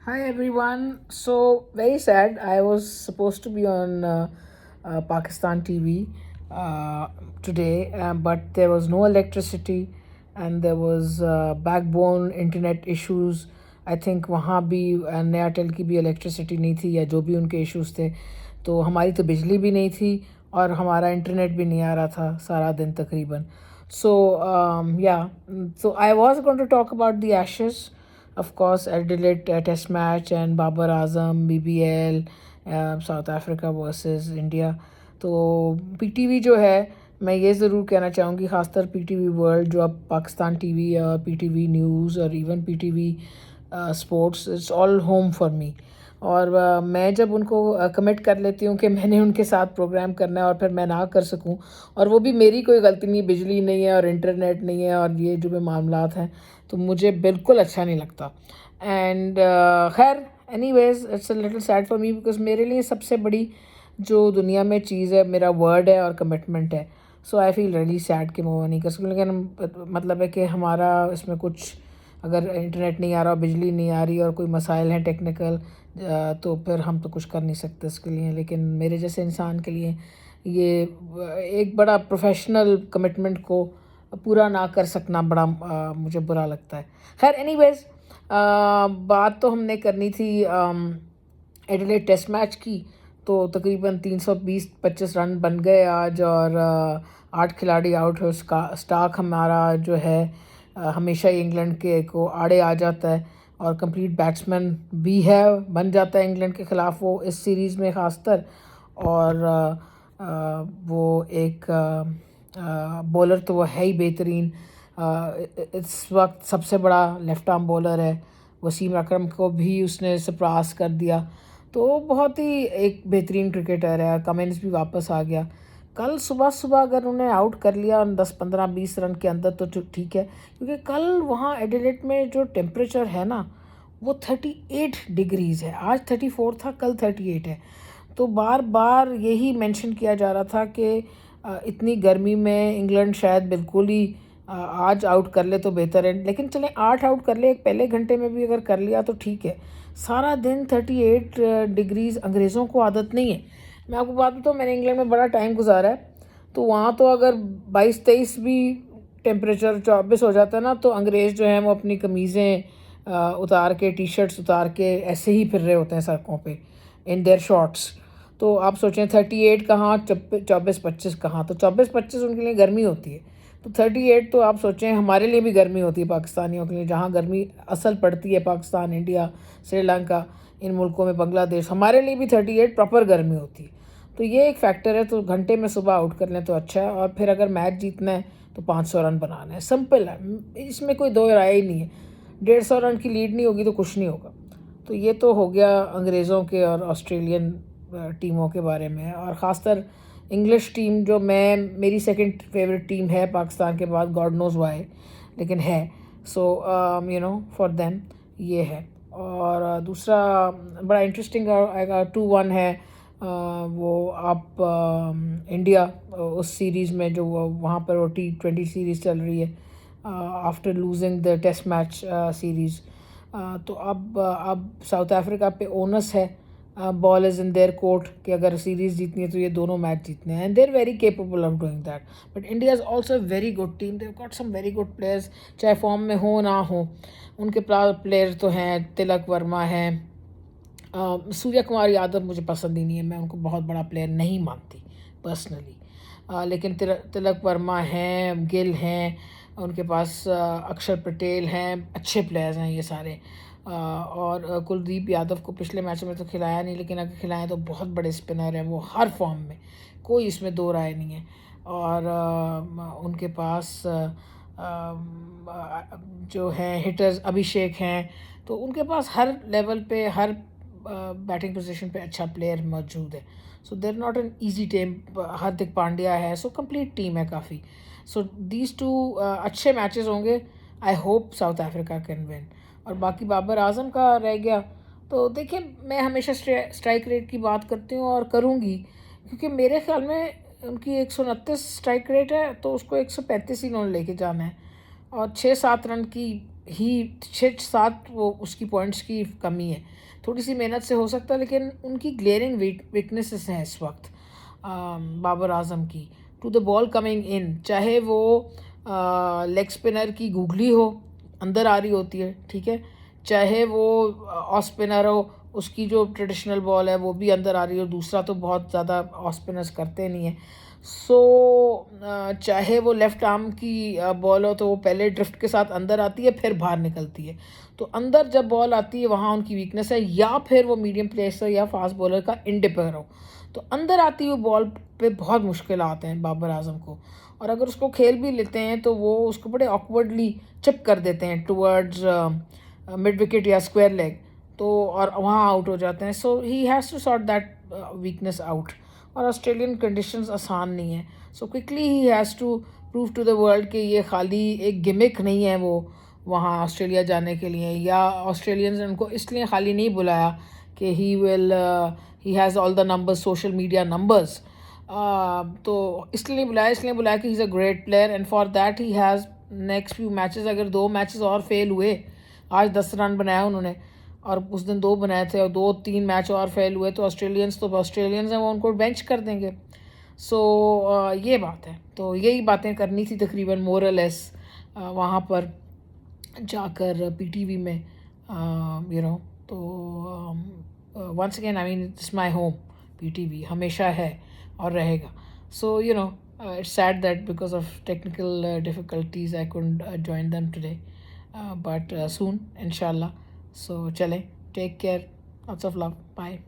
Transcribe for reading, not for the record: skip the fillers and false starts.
Hi everyone. So very sad. I was supposed to be on Pakistan TV today, but there was no electricity, and there was backbone internet issues. I think वहाँ भी नया tell की भी electricity नहीं थी या जो भी उनके इश्यूज थे, तो हमारी तो बिजली भी नहीं थी और हमारा इंटरनेट भी नहीं आ रहा था सारा दिन तकरीबन. So I was going to talk about the Ashes, of course, Adelaide Test match and Babar Azam, BBL, South Africa versus India. तो पीटीवी जो है, मैं ये ज़रूर कहना चाहूँगी, ख़ासतर पीटीवी वर्ल्ड जो अब पाकिस्तान टीवी और पीटीवी न्यूज़ और even PTV sports, it's all home for me. और मैं जब उनको कमिट कर लेती हूँ कि मैंने उनके साथ प्रोग्राम करना है और फिर मैं ना कर सकूँ, और वो भी मेरी कोई गलती नहीं, बिजली नहीं है और इंटरनेट नहीं है और ये जो भी मामलात हैं, तो मुझे बिल्कुल अच्छा नहीं लगता. एंड खैर, anyways it's a little sad for me because मेरे लिए सबसे बड़ी जो दुनिया में चीज़ है मेरा वर्ड है और कमिटमेंट है. सो आई फील रियली सैड कि मैं वो नहीं कर सकूँ. लेकिन मतलब है कि हमारा इसमें कुछ, अगर इंटरनेट नहीं आ रहा, बिजली नहीं आ रही और कोई मसाइल हैं टेक्निकल, तो फिर हम तो कुछ कर नहीं सकते इसके लिए. लेकिन मेरे जैसे इंसान के लिए ये एक बड़ा प्रोफेशनल कमिटमेंट को पूरा ना कर सकना बड़ा मुझे बुरा लगता है. खैर एनीवेज, बात तो हमने करनी थी एडिलेड टेस्ट मैच की. तो तकरीबन 320-25 रन बन गए आज, और 8 खिलाड़ी आउट है. उसका स्टाक हमारा जो है हमेशा ही इंग्लैंड के को आड़े आ जाता है, और कंप्लीट बैट्समैन भी है, बन जाता है इंग्लैंड के ख़िलाफ़ वो इस सीरीज़ में ख़ासतर. और वो एक बॉलर तो वो है ही बेहतरीन. इस वक्त सबसे बड़ा लेफ़्ट आर्म बॉलर है. वसीम अकरम को भी उसने सरपास कर दिया. तो बहुत ही एक बेहतरीन क्रिकेटर है. कमिंस भी वापस आ गया. कल सुबह सुबह अगर उन्हें आउट कर लिया 10-15-20 रन के अंदर तो ठीक है, क्योंकि कल वहाँ एडिलेड में जो टेम्परेचर है ना, वो 38 डिग्रीज़ है. आज 34 था, कल 38 है. तो बार बार यही मेंशन किया जा रहा था कि इतनी गर्मी में इंग्लैंड शायद बिल्कुल ही आज आउट कर ले तो बेहतर है. लेकिन चलें, 8 आउट कर ले, एक पहले घंटे में भी अगर कर लिया तो ठीक है. सारा दिन 38 डिग्रीज़ अंग्रेज़ों को आदत नहीं है. मैं आपको बात बताऊँ, मैंने इंग्लैंड में बड़ा टाइम गुजारा है, तो वहाँ तो अगर 22-23 भी टेम्परेचर 24 हो जाता है ना, तो अंग्रेज़ जो हैं वो अपनी कमीज़ें उतार के, टी शर्ट्स उतार के ऐसे ही फिर रहे होते हैं सड़कों पे इन देयर शॉर्ट्स. तो आप सोचें 38 कहाँ, 24-25 कहाँ. तो 24-25 उनके लिए गर्मी होती है. तो 38 तो आप सोचें हमारे लिए भी गर्मी होती है पाकिस्तानियों के लिए, जहाँ गर्मी असल पड़ती है पाकिस्तान, इंडिया, श्रीलंका, इन मुल्कों में, बांग्लादेश, हमारे लिए भी 38 प्रॉपर गर्मी होती है. तो ये एक फैक्टर है. तो घंटे में सुबह आउट कर लें तो अच्छा है, और फिर अगर मैच जीतना है तो 500 रन बनाना है. सिंपल है, इसमें कोई दो राय ही नहीं है. 150 रन की लीड नहीं होगी तो कुछ नहीं होगा. तो ये तो हो गया अंग्रेज़ों के और ऑस्ट्रेलियन टीमों के बारे में. और ख़ासतर इंग्लिश टीम जो मेरी सेकंड फेवरेट टीम है पाकिस्तान के बाद, गॉड नोज़ वाई, लेकिन है. सो फॉर देम ये है. और दूसरा बड़ा इंटरेस्टिंग आएगा, 2-1 है. वो आप इंडिया उस सीरीज़ में जो वहाँ पर वो T20 सीरीज़ चल रही है after losing the test match series. तो अब साउथ अफ्रीका पे ओनस है. Ball is in their court कि अगर सीरीज़ जीतनी है तो ये दोनों मैच जीतने हैं, and they are very capable of doing that. But India is also very good team. They got some very good players, चाहे फॉर्म में हो ना हो. उनके प्लेयर तो हैं, तिलक वर्मा हैं, सूर्य कुमार यादव मुझे पसंद ही नहीं है, मैं उनको बहुत बड़ा प्लेयर नहीं मानती पर्सनली. लेकिन तिलक वर्मा हैं, गिल हैं, उनके पास अक्षर पटेल हैं, अच्छे प्लेयर्स हैं ये सारे. और कुलदीप यादव को पिछले मैचों में तो खिलाया नहीं, लेकिन अगर खिलाएं तो बहुत बड़े स्पिनर हैं वो, हर फॉर्म में, कोई इसमें दो राय नहीं है. और उनके पास जो हैं हिटर्स, अभिषेक हैं, तो उनके पास हर लेवल पे, हर बैटिंग पोजीशन पे अच्छा प्लेयर मौजूद है. सो देर not an easy team. Hardik Pandya है, सो कंप्लीट टीम है काफ़ी. सो दीज टू अच्छे मैचेस होंगे. I hope south Africa can win. और बाकी बाबर आजम का रह गया, तो देखिए, मैं हमेशा स्ट्राइक रेट की बात करती हूँ और करूँगी, क्योंकि मेरे ख्याल में उनकी 129 स्ट्राइक रेट है, तो उसको 135 ही उन्होंने लेके जाना है. और 6-7 रन की ही 6-7 वो उसकी पॉइंट्स की कमी है, थोड़ी सी मेहनत से हो सकता है, लेकिन उनकी ग्लेयरिंग वीकनेसेस हैं इस वक्त बाबर आजम की, to the ball coming in, चाहे वो लेग स्पिनर की गूगली हो, अंदर आ रही होती है, ठीक है, चाहे वो ऑफ स्पिनर हो, उसकी जो ट्रेडिशनल बॉल है वो भी अंदर आ रही है, और दूसरा तो बहुत ज़्यादा ऑफ स्पिनर्स करते नहीं है। सो चाहे वो लेफ़्ट आर्म की बॉल हो तो वो पहले ड्रिफ्ट के साथ अंदर आती है फिर बाहर निकलती है, तो अंदर जब बॉल आती है वहाँ उनकी वीकनेस है, या फिर वो मीडियम पेसर या फास्ट बॉलर का इंडिपेंडर हो, तो अंदर आती हुई बॉल पे बहुत मुश्किल आते हैं बाबर आजम को, और अगर उसको खेल भी लेते हैं तो वो उसको बड़े ऑकवर्डली चिप कर देते हैं टुवर्ड्स मिड विकेट या स्क्वायर लेग, तो और वहाँ आउट हो जाते हैं। So he has to sort that weakness out, और ऑस्ट्रेलियन कंडीशंस आसान नहीं है, so quickly he has to prove to the world कि ये खाली एक गिमिक नहीं है वो वहाँ ऑस्ट्रेलिया जाने के लिए, या ऑस्ट्रेलियंस ने उनको इसलिए खाली नहीं बुलाया कि he has all the numbers, social media numbers, तो इसलिए बुलाया, कि he is a great player, and for that he has next few matches, अगर 2 मैचेस और फेल हुए, आज 10 रन बनाया उन्होंने और उस दिन 2 बनाए थे, और 2-3 मैच और फेल हुए, तो ऑस्ट्रेलियंस हैं वो उनको बेंच कर देंगे। सो ये बात है, तो यही बातें करनी थी तकरीबन मोरलेस वहाँ पर जाकर पीटीवी में, तो once again I mean it's my home, PTV हमेशा है और रहेगा। So it's sad that because of technical difficulties I couldn't join them today, but soon इंशाल्लाह। सो चलें, take care, lots of love, bye.